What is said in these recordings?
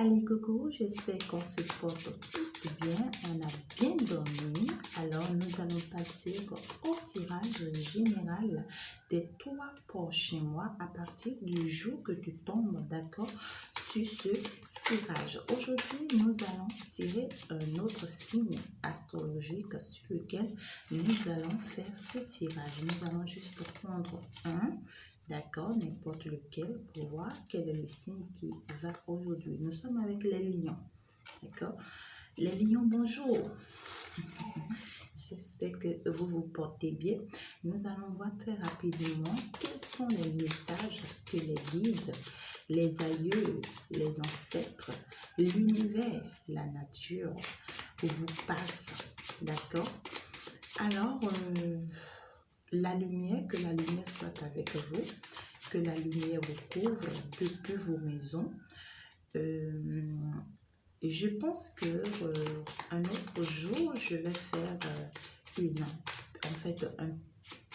Allez coucou, j'espère qu'on se porte tous bien, on a bien dormi. Alors nous allons passer au tirage général des 3 prochains mois à partir du jour que tu tombes d'accord sur ce tirage. Aujourd'hui, nous allons tirer un autre signe astrologique sur lequel nous allons faire ce tirage. Nous allons juste prendre un. D'accord, n'importe lequel pour voir quel est le signe qui va aujourd'hui. Nous sommes avec les lions. D'accord, les lions, bonjour. J'espère que vous vous portez bien. Nous allons voir très rapidement quels sont les messages que les guides, les aïeux, les ancêtres, l'univers, la nature vous passent. D'accord, alors que la lumière soit avec vous, que la lumière vous couvre depuis vos maisons. Je pense que un autre jour, je vais faire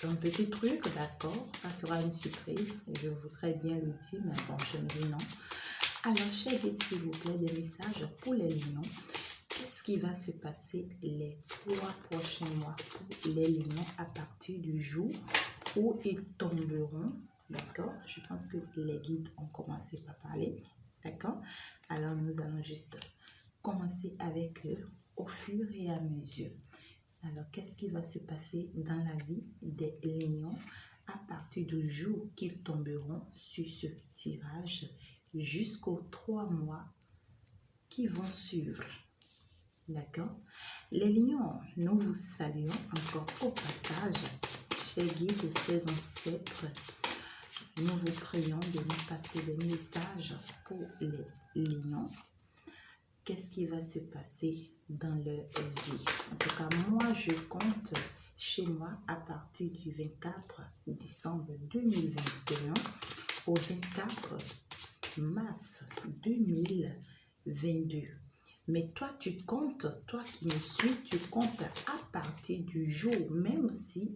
un petit truc, d'accord? Ça sera une surprise. Je voudrais bien le dire, mais bon, je me dis non. Alors, chers guides, s'il vous plaît, des messages pour les lions. Qu'est-ce qui va se passer les 3 prochains mois pour les lions à partir du jour où ils tomberont? D'accord, je pense que les guides ont commencé par parler. D'accord, alors nous allons juste commencer avec eux au fur et à mesure. Alors, qu'est-ce qui va se passer dans la vie des lions à partir du jour qu'ils tomberont sur ce tirage jusqu'aux 3 mois qui vont suivre? D'accord, les lions, nous vous saluons encore au passage, chers guides, chers ancêtres. Nous vous prions de nous passer des messages pour les lions. Qu'est-ce qui va se passer dans leur vie? En tout cas, moi, je compte chez moi à partir du 24 décembre 2021 au 24 mars 2022. Mais toi, tu comptes, toi qui me suis, tu comptes à partir du jour, même si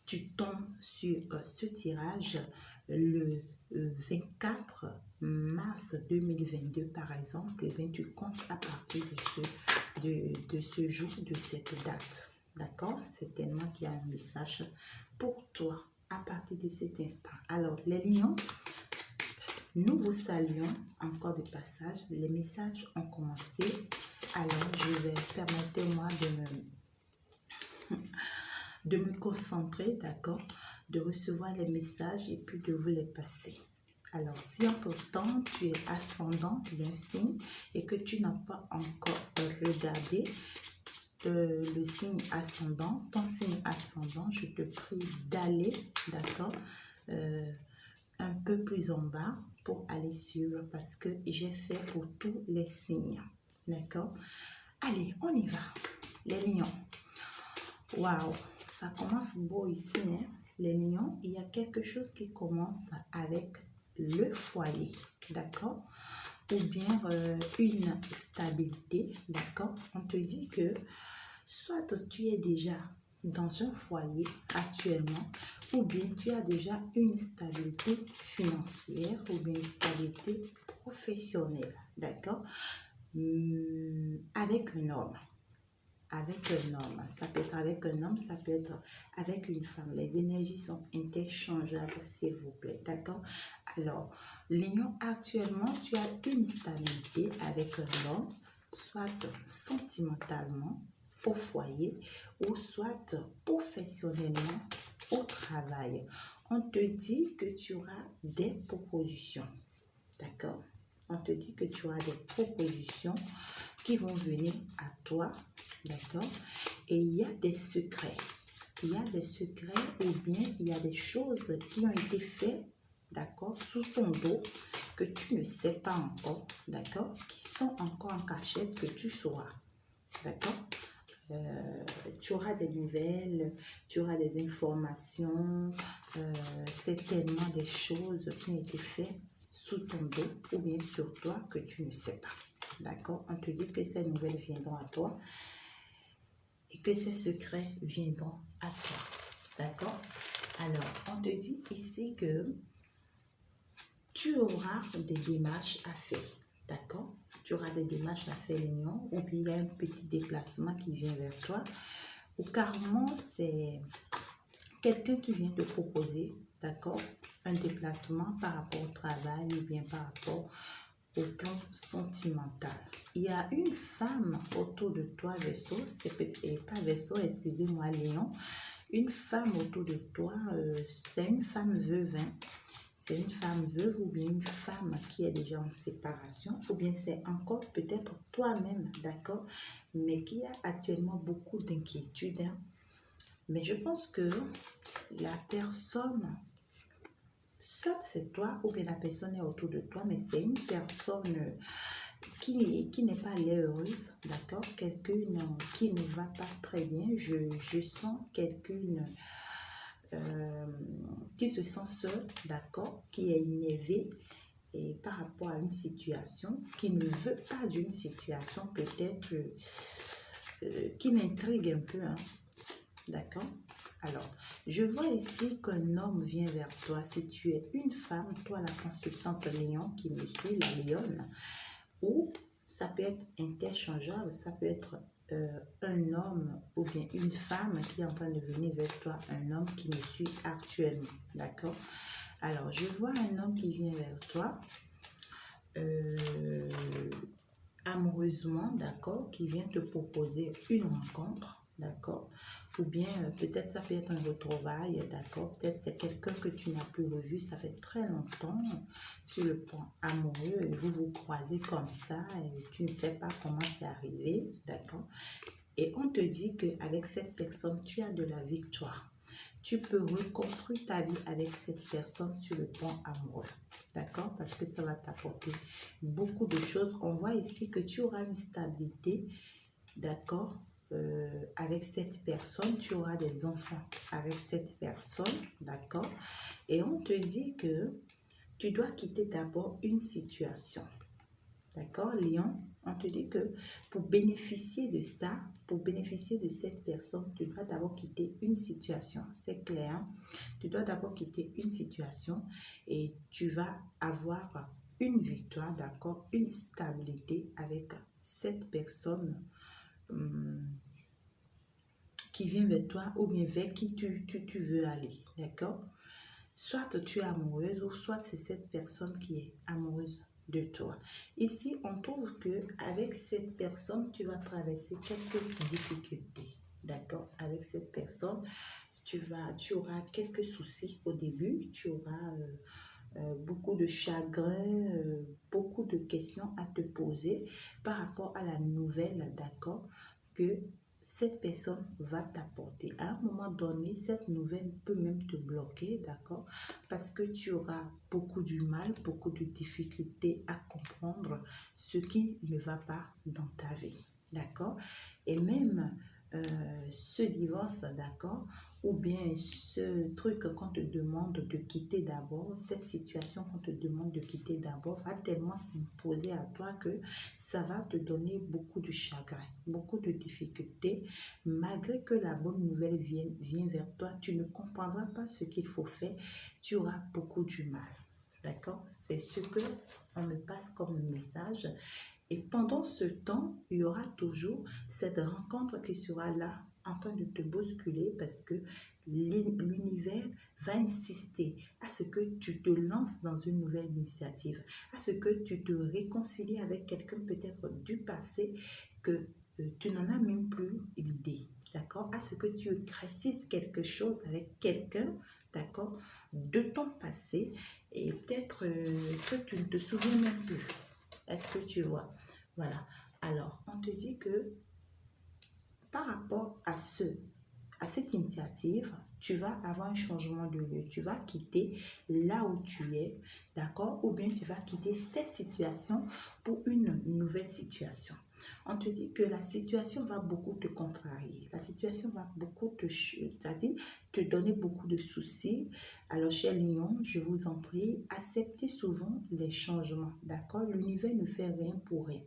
tu tombes sur ce tirage le 24 mars 2022 par exemple, et bien tu comptes à partir de ce jour, de cette date. D'accord, c'est tellement qu'il y a un message pour toi à partir de cet instant. Alors, les lions, nous vous saluons encore de passage. Les messages ont commencé. Alors, permettez-moi de me concentrer, d'accord, de recevoir les messages et puis de vous les passer. Alors, si entre-temps, tu es ascendant d'un signe et que tu n'as pas encore regardé le signe ascendant, ton signe ascendant, je te prie d'aller, d'accord, un peu plus en bas pour aller suivre parce que j'ai fait pour tous les signes. D'accord? Allez, on y va. Les lions. Waouh, ça commence beau ici, hein? Les lions, il y a quelque chose qui commence avec le foyer, d'accord? Ou bien une stabilité, d'accord? On te dit que soit tu es déjà dans un foyer actuellement, ou bien tu as déjà une stabilité financière, ou bien une stabilité professionnelle, d'accord? Avec un homme. Avec un homme, ça peut être avec un homme, ça peut être avec une femme. Les énergies sont interchangeables, s'il vous plaît, d'accord? Alors, lion, actuellement, tu as une stabilité avec un homme, soit sentimentalement, au foyer, ou soit professionnellement, au travail. On te dit que tu auras des propositions, d'accord? On te dit que tu auras des propositions qui vont venir à toi, d'accord? Et il y a des secrets. Il y a des secrets ou bien il y a des choses qui ont été faites, d'accord, sous ton dos que tu ne sais pas encore, d'accord? Qui sont encore en cachette que tu sauras, d'accord? Tu auras des nouvelles, tu auras des informations, c'est tellement des choses qui ont été faites sous ton dos ou bien sur toi que tu ne sais pas. D'accord? On te dit que ces nouvelles viendront à toi et que ces secrets viendront à toi. D'accord? Alors, on te dit ici que tu auras des démarches à faire. D'accord? tu auras des démarches à faire, Lion, ou bien il y a un petit déplacement qui vient vers toi, ou carrément, c'est quelqu'un qui vient te proposer, d'accord, un déplacement par rapport au travail ou bien par rapport au plan sentimental. Il y a une femme autour de toi, Verseau, pas Verseau, excusez-moi, Lion, une femme autour de toi, c'est une femme veuve, hein. C'est une femme veuve ou bien une femme qui est déjà en séparation, ou bien c'est encore peut-être toi-même, d'accord, mais qui a actuellement beaucoup d'inquiétudes, hein. Mais je pense que la personne, soit c'est toi ou bien la personne est autour de toi, mais c'est une personne qui n'est pas heureuse, d'accord, quelqu'un qui ne va pas très bien. Je sens quelqu'un qui se sent seul, d'accord, qui est énervé et par rapport à une situation, qui ne veut pas d'une situation peut-être qui l'intrigue un peu, hein, d'accord. Alors, je vois ici qu'un homme vient vers toi. Si tu es une femme, toi la consultante Lion qui me suit, la lionne, ou ça peut être interchangeable, ça peut être un homme ou bien une femme qui est en train de venir vers toi, un homme qui me suit actuellement, d'accord? Alors, je vois un homme qui vient vers toi, amoureusement, d'accord, qui vient te proposer une rencontre, d'accord, ou bien peut-être ça peut être un retrouvaille, d'accord, peut-être c'est quelqu'un que tu n'as plus revu, ça fait très longtemps sur le plan amoureux, et vous vous croisez comme ça, et tu ne sais pas comment c'est arrivé, d'accord, et on te dit qu'avec cette personne, tu as de la victoire. Tu peux reconstruire ta vie avec cette personne sur le plan amoureux. D'accord? Parce que ça va t'apporter beaucoup de choses. On voit ici que tu auras une stabilité. D'accord? Avec cette personne, tu auras des enfants avec cette personne. D'accord? Et on te dit que tu dois quitter d'abord une situation. D'accord, Lion? On te dit que pour bénéficier de ça, pour bénéficier de cette personne, tu dois d'abord quitter une situation. C'est clair. Tu dois d'abord quitter une situation et tu vas avoir une victoire, d'accord, une stabilité avec cette personne qui vient vers toi ou bien vers qui tu veux aller. D'accord? Soit tu es amoureuse ou soit c'est cette personne qui est amoureuse de toi. Ici, on trouve que avec cette personne, tu vas traverser quelques difficultés. D'accord? Avec cette personne, tu auras quelques soucis au début, tu auras beaucoup de chagrin, beaucoup de questions à te poser par rapport à la nouvelle, d'accord, que cette personne va t'apporter. À un moment donné, cette nouvelle peut même te bloquer, d'accord, parce que tu auras beaucoup du mal, beaucoup de difficultés à comprendre ce qui ne va pas dans ta vie, d'accord, et même ce divorce, d'accord, ou bien ce truc qu'on te demande de quitter d'abord, cette situation qu'on te demande de quitter d'abord va tellement s'imposer à toi que ça va te donner beaucoup de chagrin, beaucoup de difficultés. Malgré que la bonne nouvelle vienne vers toi, tu ne comprendras pas ce qu'il faut faire, tu auras beaucoup du mal. D'accord? C'est ce que on me passe comme message. Et pendant ce temps, il y aura toujours cette rencontre qui sera là en train de te bousculer parce que l'univers va insister à ce que tu te lances dans une nouvelle initiative, à ce que tu te réconcilies avec quelqu'un peut-être du passé que tu n'en as même plus l'idée, d'accord? À ce que tu éclaircisses quelque chose avec quelqu'un, d'accord, de ton passé et peut-être que tu ne te souviens même plus. Est-ce que tu vois? Voilà. Alors, on te dit que par rapport à cette initiative, tu vas avoir un changement de lieu. Tu vas quitter là où tu es, d'accord? Ou bien tu vas quitter cette situation pour une nouvelle situation. On te dit que la situation va beaucoup te contrarier. La situation va beaucoup c'est-à-dire te donner beaucoup de soucis. Alors, cher Lion, je vous en prie, acceptez souvent les changements, d'accord? L'univers ne fait rien pour rien.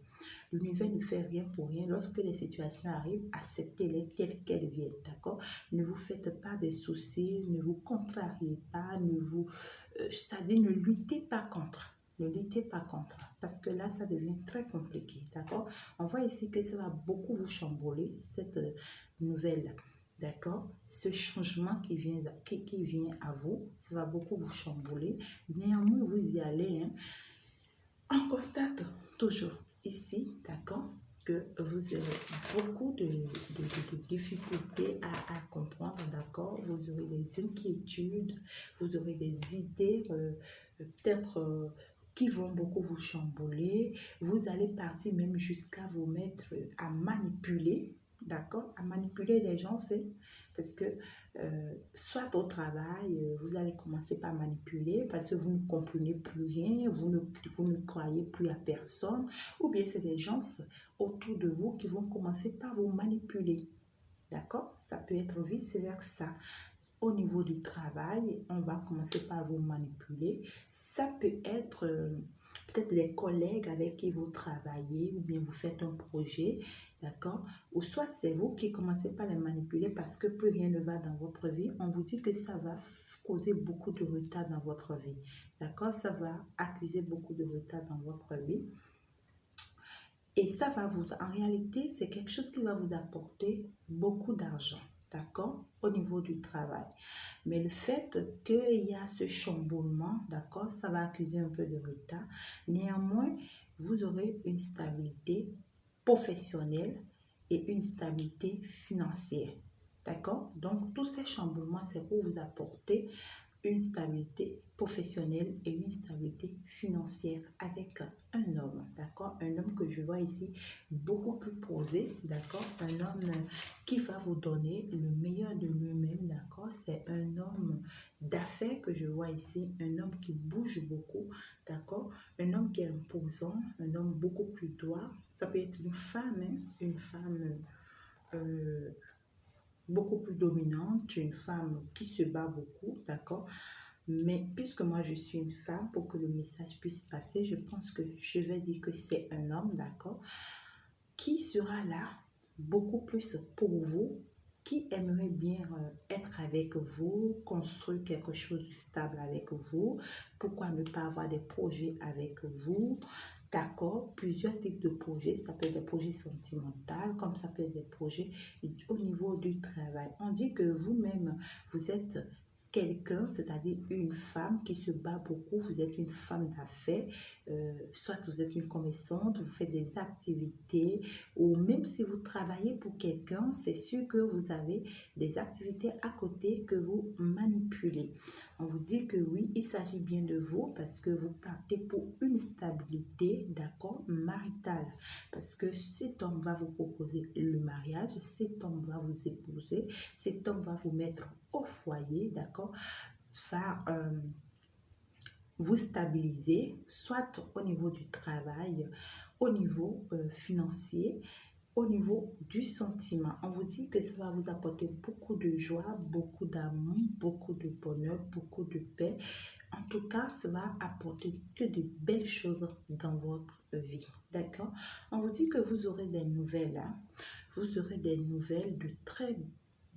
L'univers ne fait rien pour rien. Lorsque les situations arrivent, acceptez-les telles qu'elles viennent, d'accord? Ne vous faites pas des soucis, ne vous contrariez pas, ça dit ne luttez pas contre. Ne luttez pas contre, parce que là, ça devient très compliqué, d'accord? On voit ici que ça va beaucoup vous chambouler, cette nouvelle, d'accord? Ce changement qui vient à vous, ça va beaucoup vous chambouler. Néanmoins, vous y allez, hein. On constate toujours ici, d'accord, que vous aurez beaucoup de difficultés à comprendre, d'accord? Vous aurez des inquiétudes, vous aurez des idées peut-être qui vont beaucoup vous chambouler. Vous allez partir même jusqu'à vous mettre à manipuler, d'accord? À manipuler les gens, c'est parce que soit au travail, vous allez commencer par manipuler parce que vous ne comprenez plus rien, vous ne croyez plus à personne, ou bien c'est des gens autour de vous qui vont commencer par vous manipuler. D'accord? Ça peut être vice-versa. Au niveau du travail, on va commencer par vous manipuler. Ça peut être peut-être les collègues avec qui vous travaillez ou bien vous faites un projet, d'accord? Ou soit c'est vous qui commencez par les manipuler parce que plus rien ne va dans votre vie. On vous dit que ça va causer beaucoup de retard dans votre vie, d'accord? Ça va accuser beaucoup de retard dans votre vie. Et ça va vous, en réalité, c'est quelque chose qui va vous apporter beaucoup d'argent, d'accord, au niveau du travail. Mais le fait qu'il y a ce chamboulement, d'accord, ça va accuser un peu de retard. Néanmoins, vous aurez une stabilité professionnelle et une stabilité financière, d'accord. Donc, tous ces chamboulements, c'est pour vous apporter une stabilité professionnelle et une stabilité financière avec un homme, d'accord? Un homme que je vois ici beaucoup plus posé, d'accord? Un homme qui va vous donner le meilleur de lui-même, d'accord? C'est un homme d'affaires que je vois ici, un homme qui bouge beaucoup, d'accord? Un homme qui est imposant, un homme beaucoup plus droit. Ça peut être une femme, hein? Une femme euh, beaucoup plus dominante, une femme qui se bat beaucoup, d'accord? Mais puisque moi je suis une femme, pour que le message puisse passer, je pense que je vais dire que c'est un homme, d'accord, qui sera là beaucoup plus pour vous, qui aimerait bien être avec vous, construire quelque chose de stable avec vous. Pourquoi ne pas avoir des projets avec vous? D'accord, plusieurs types de projets, ça peut être des projets sentimentaux, comme ça peut être des projets au niveau du travail. On dit que vous-même, vous êtes quelqu'un, c'est-à-dire une femme qui se bat beaucoup, vous êtes une femme d'affaires, soit vous êtes une commerçante, vous faites des activités, ou même si vous travaillez pour quelqu'un, c'est sûr que vous avez des activités à côté que vous manipulez. On vous dit que oui, il s'agit bien de vous parce que vous partez pour une stabilité, d'accord, maritale. Parce que cet homme va vous proposer le mariage, cet homme va vous épouser, cet homme va vous mettre au foyer, d'accord, va vous stabiliser, soit au niveau du travail, au niveau financier, au niveau du sentiment. On vous dit que ça va vous apporter beaucoup de joie, beaucoup d'amour, beaucoup de bonheur, beaucoup de paix. En tout cas, ça va apporter que de belles choses dans votre vie. D'accord? On vous dit que vous aurez des nouvelles. Hein? Vous aurez des nouvelles de très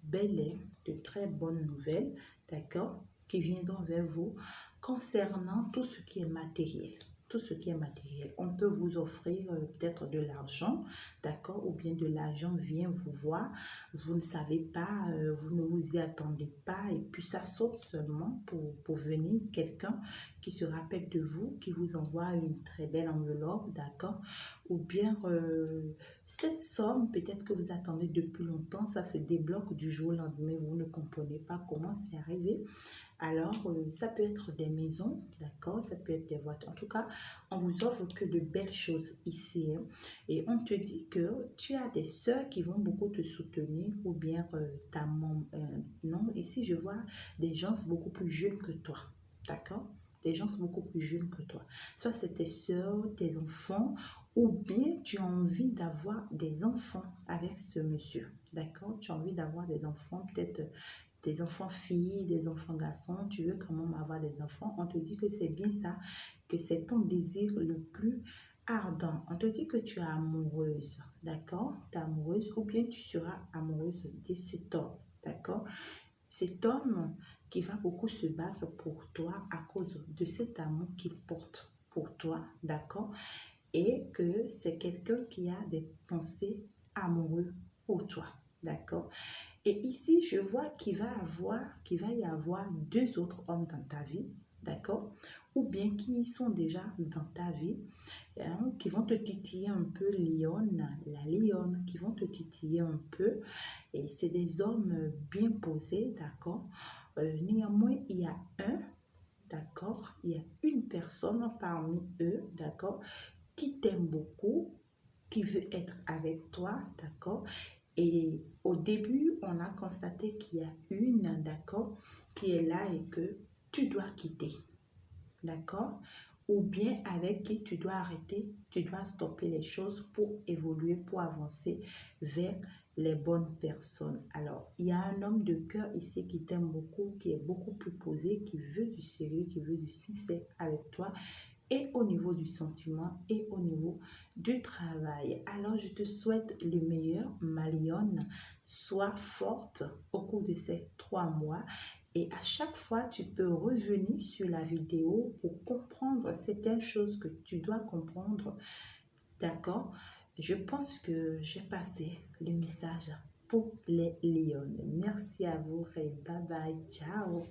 belles, de très bonnes nouvelles. D'accord? Qui viendront vers vous concernant tout ce qui est matériel. Tout ce qui est matériel. On peut vous offrir peut-être de l'argent, d'accord, ou bien de l'argent vient vous voir, vous ne savez pas, vous ne vous y attendez pas, et puis ça saute seulement pour venir quelqu'un qui se rappelle de vous, qui vous envoie une très belle enveloppe, d'accord, ou bien cette somme, peut-être que vous attendez depuis longtemps, ça se débloque du jour au lendemain, vous ne comprenez pas comment c'est arrivé. Alors, ça peut être des maisons, d'accord, ça peut être des voitures. En tout cas, on vous offre que de belles choses ici. Hein. Et on te dit que tu as des sœurs qui vont beaucoup te soutenir ou bien ta maman. Non, ici, je vois des gens beaucoup plus jeunes que toi, d'accord? Des gens beaucoup plus jeunes que toi. Soit c'est tes sœurs, tes enfants, ou bien tu as envie d'avoir des enfants avec ce monsieur, d'accord? Tu as envie d'avoir des enfants, peut-être des enfants filles, des enfants garçons, tu veux quand même avoir des enfants, on te dit que c'est bien ça, que c'est ton désir le plus ardent. On te dit que tu es amoureuse, d'accord? Tu es amoureuse ou bien tu seras amoureuse de cet homme, d'accord? Cet homme qui va beaucoup se battre pour toi à cause de cet amour qu'il porte. pour toi, d'accord? Et que c'est quelqu'un qui a des pensées amoureuses pour toi, d'accord? Et ici, je vois qu'il va y avoir deux autres hommes dans ta vie, d'accord? Ou bien qui sont déjà dans ta vie, hein, qui vont te titiller un peu, la lionne, qui vont te titiller un peu. Et c'est des hommes bien posés, d'accord? Néanmoins, il y a d'accord? Il y a une personne parmi eux, d'accord? Qui t'aime beaucoup, qui veut être avec toi, d'accord? Et au début, on a constaté qu'il y a une, d'accord, qui est là et que tu dois quitter, d'accord? Ou bien avec qui tu dois arrêter, tu dois stopper les choses pour évoluer, pour avancer vers les bonnes personnes. Alors, il y a un homme de cœur ici qui t'aime beaucoup, qui est beaucoup plus posé, qui veut du sérieux, qui veut du succès avec toi et au niveau du sentiment et au niveau du travail. Alors, je te souhaite le meilleur, ma lionne. Sois forte au cours de ces 3 mois et à chaque fois, tu peux revenir sur la vidéo pour comprendre certaines choses que tu dois comprendre. D'accord? Je pense que j'ai passé le message pour les lionnes. Merci à vous et bye bye. Ciao.